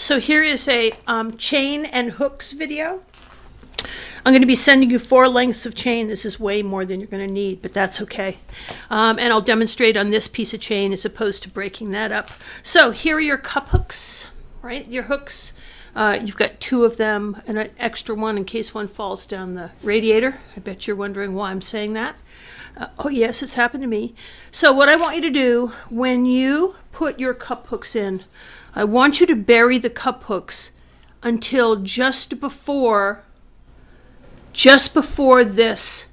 So here is a chain and hooks video. I'm going to be sending you 4 lengths of chain. This is way more than you're going to need, but that's okay. And I'll demonstrate on this piece of chain as opposed to breaking that up. So here are your cup hooks, right? Your hooks. You've got 2 of them and an extra one in case one falls down the radiator. I bet you're wondering why I'm saying that. Oh yes, it's happened to me. So what I want you to do when you put your cup hooks in, I want you to bury the cup hooks until just before this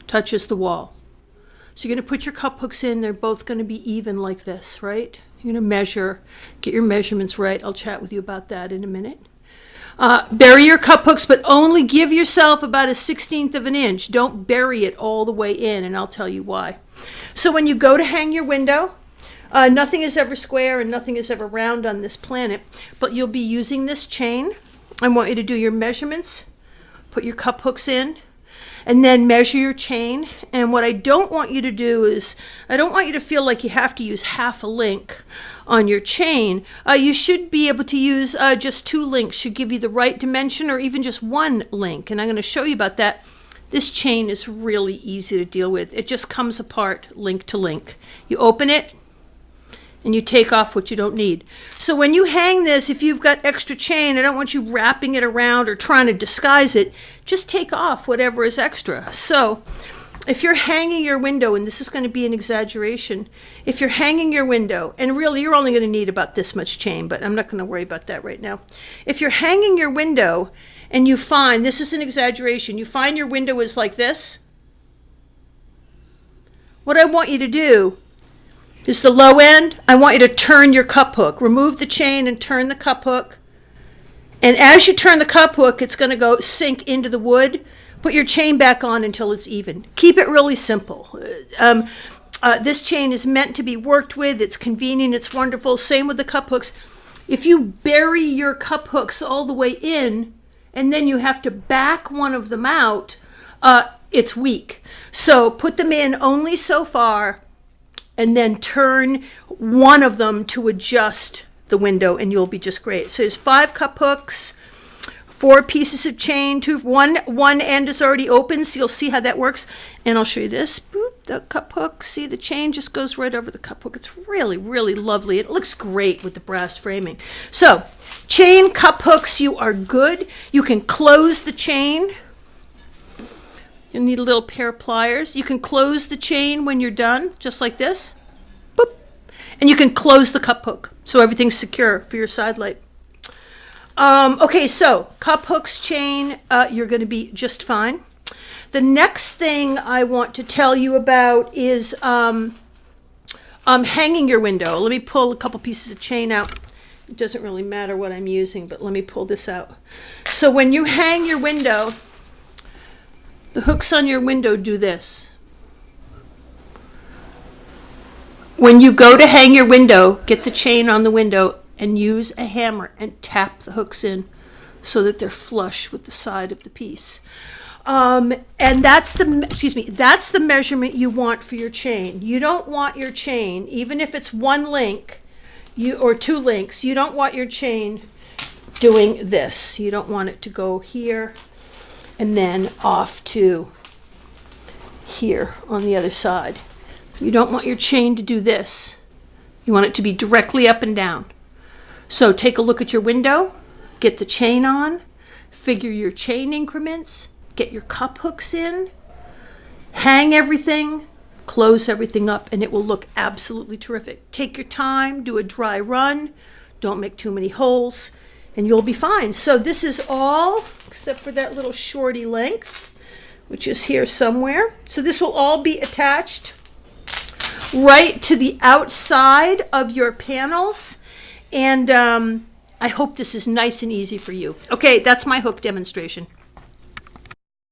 touches the wall. So you're going to put your cup hooks in. They're both going to be even like this, right? You're going to measure, get your measurements right. I'll chat with you about that in a minute. Bury your cup hooks, but only give yourself about a 1/16 of an inch. Don't bury it all the way in, and I'll tell you why. So when you go to hang your window, nothing is ever square and nothing is ever round on this planet, but you'll be using this chain. I want you to do your measurements, put your cup hooks in, and then measure your chain. And what I don't want you to do is, I don't want you to feel like you have to use half a link on your chain. You should be able to use just 2 links, should give you the right dimension, or even just 1 link. And I'm going to show you about that. This chain is really easy to deal with. It just comes apart link to link. You open it, and you take off what you don't need. So when you hang this, if you've got extra chain, I don't want you wrapping it around or trying to disguise it. Just take off whatever is extra. So if you're hanging your window, and this is going to be an exaggeration, if you're hanging your window, and really you're only going to need about this much chain, but I'm not going to worry about that right now. If you're hanging your window and you find, this is an exaggeration, you find your window is like this, what I want you to do is the low end, I want you to turn your cup hook. Remove the chain and turn the cup hook. And as you turn the cup hook, it's going to go sink into the wood. Put your chain back on until it's even. Keep it really simple. This chain is meant to be worked with. It's convenient. It's wonderful. Same with the cup hooks. If you bury your cup hooks all the way in, and then you have to back one of them out, it's weak. So put them in only so far, and then turn one of them to adjust the window, and you'll be just great. So there's 5 cup hooks, 4 pieces of chain, one end is already open, so you'll see how that works. And I'll show you this. Boop, the cup hook. See, the chain just goes right over the cup hook. It's really, really lovely. It looks great with the brass framing. So chain, cup hooks, you are good. You can close the chain. You'll need a little pair of pliers. You can close the chain when you're done, just like this. Boop. And you can close the cup hook, so everything's secure for your side light. Okay, so cup hooks, chain, you're going to be just fine. The next thing I want to tell you about is hanging your window. Let me pull a couple pieces of chain out. It doesn't really matter what I'm using, but let me pull this out. So when you hang your window, the hooks on your window do this. When you go to hang your window, get the chain on the window and use a hammer and tap the hooks in so that they're flush with the side of the piece. And that's the measurement you want for your chain. You don't want your chain, even if it's 1 link or 2 links, you don't want your chain doing this. You don't want it to go here and then off to here on the other side. You don't want your chain to do this. You want it to be directly up and down. So take a look at your window, get the chain on, figure your chain increments, get your cup hooks in, hang everything, close everything up, and it will look absolutely terrific. Take your time, do a dry run, don't make too many holes, and you'll be fine. So this is all, except for that little shorty length, which is here somewhere. So this will all be attached right to the outside of your panels. And I hope this is nice and easy for you. Okay, that's my hook demonstration.